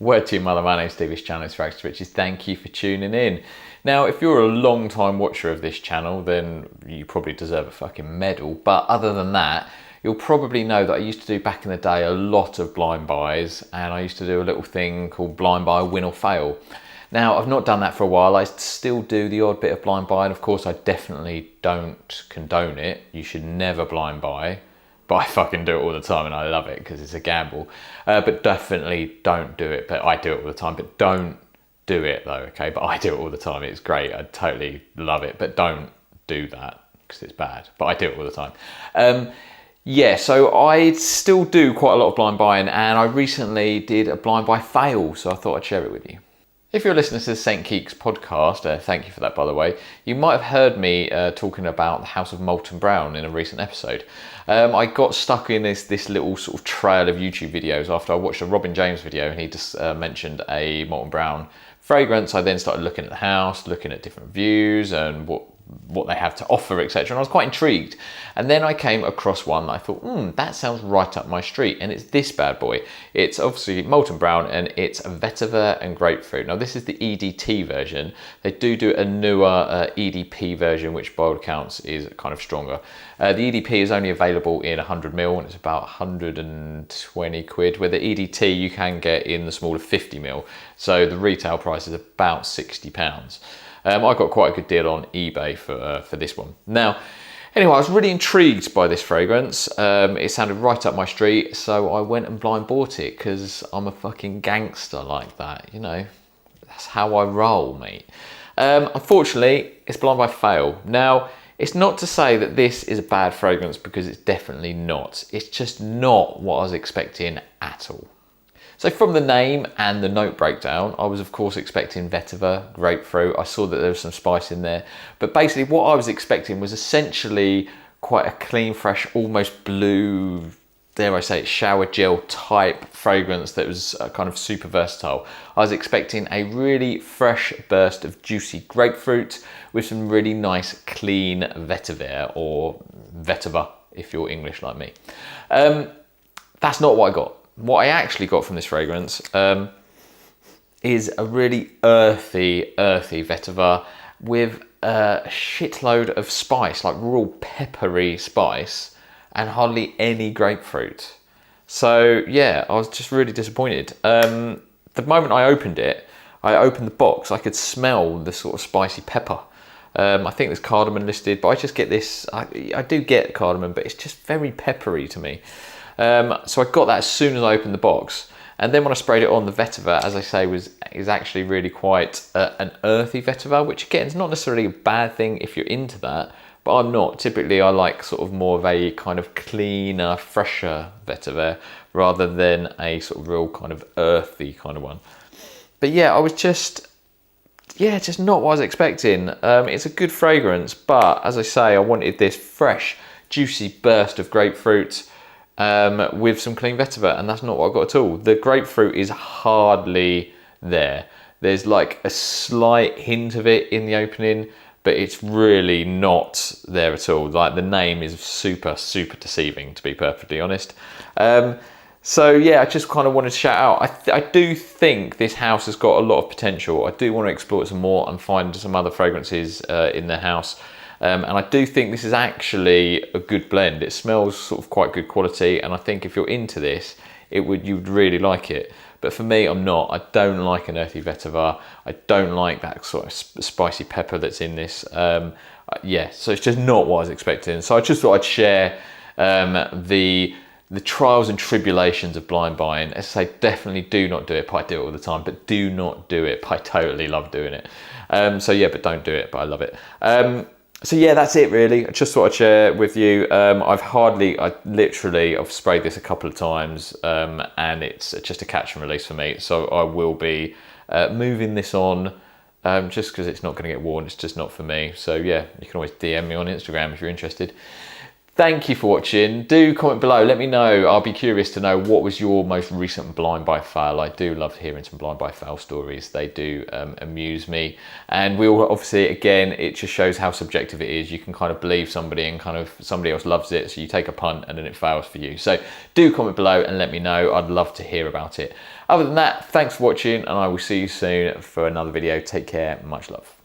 Word to your mother, my name's Steve, this channel is Fragrance Riches. Thank you for tuning in. Now, if you're a long time watcher of this channel, then you probably deserve a fucking medal. But other than that, you'll probably know that I used to do back in the day a lot of blind buys, and I used to do a little thing called blind buy win or fail. Now, I've not done that for a while. I still do the odd bit of blind buy, and of course I definitely don't condone it. You should never blind buy. But I fucking do it all the time and I love it because it's a gamble. But definitely don't do it. But I do it all the time. But don't do it though, okay? But I do it all the time. It's great. I totally love it. But don't do that because it's bad. But I do it all the time. Yeah, so I still do quite a lot of blind buying, and I recently did a blind buy fail. So I thought I'd share it with you. If you're listening to the St. Keeks podcast, thank you for that by the way, you might have heard me talking about the House of Molton Brown in a recent episode. I got stuck in this little sort of trail of YouTube videos after I watched a Robin James video, and he just mentioned a Molton Brown fragrance. I then started looking at the house, looking at different views and what they have to offer, etc. And I was quite intrigued. And then I came across one that I thought, that sounds right up my street. And it's this bad boy. It's obviously Molton Brown, and it's Vetiver and Grapefruit. Now this is the EDT version. They do a newer EDP version, which by all accounts is kind of stronger. The EDP is only available in 100ml, and it's about 120 quid. With the EDT you can get in the smaller 50ml. So the retail price is about £60. I got quite a good deal on eBay for this one. Now, anyway, I was really intrigued by this fragrance. It sounded right up my street, so I went and blind bought it because I'm a fucking gangster like that, you know. That's how I roll, mate. Unfortunately, it's blind buy fail. Now, it's not to say that this is a bad fragrance, because it's definitely not. It's just not what I was expecting at all. So from the name and the note breakdown, I was of course expecting Vetiver, Grapefruit. I saw that there was some spice in there. But basically what I was expecting was essentially quite a clean, fresh, almost blue, dare I say it, shower gel type fragrance that was kind of super versatile. I was expecting a really fresh burst of juicy grapefruit with some really nice clean Vetiver, or Vetiver if you're English like me. That's not what I got. What I actually got from this fragrance is a really earthy Vetiver with a shitload of spice, like real peppery spice, and hardly any grapefruit. So yeah, I was just really disappointed. The moment I opened the box, I could smell the sort of spicy pepper. I think there's cardamom listed, but I just get this, I do get cardamom, but it's just very peppery to me. So I got that as soon as I opened the box, and then when I sprayed it on, the Vetiver, as I say, is actually really quite an earthy Vetiver, which again is not necessarily a bad thing if you're into that, but I'm not. Typically I like sort of more of a kind of cleaner, fresher Vetiver rather than a sort of real kind of earthy kind of one. But yeah, I was just not what I was expecting. It's a good fragrance, but as I say, I wanted this fresh, juicy burst of grapefruit with some clean Vetiver, and that's not what I got at all. The grapefruit is hardly there. There's like a slight hint of it in the opening, but it's really not there at all. Like the name is super deceiving, to be perfectly honest. So yeah, I just kind of wanted to shout out. I do think this house has got a lot of potential. I do want to explore it some more and find some other fragrances in the house. And I do think this is actually a good blend. It smells sort of quite good quality, and I think if you're into this, you would really like it. But for me, I'm not. I don't like an earthy Vetiver. I don't like that sort of spicy pepper that's in this. Yeah, so it's just not what I was expecting. So I just thought I'd share the trials and tribulations of blind buying. As I say, definitely do not do it, but I do it all the time. But do not do it, but I totally love doing it. So yeah, but don't do it, but I love it. So yeah, that's it really. I just thought I'd share with you. I've sprayed this a couple of times, and it's just a catch and release for me. So I will be moving this on, just because it's not going to get worn. It's just not for me. So yeah, you can always DM me on Instagram if you're interested. Thank you for watching. Do comment below, let me know. I'll be curious to know what was your most recent blind buy fail. I do love hearing some blind buy fail stories. They do amuse me. And we'll obviously, again, it just shows how subjective it is. You can kind of believe somebody and kind of somebody else loves it, so you take a punt and then it fails for you. So do comment below and let me know. I'd love to hear about it. Other than that, thanks for watching and I will see you soon for another video. Take care, much love.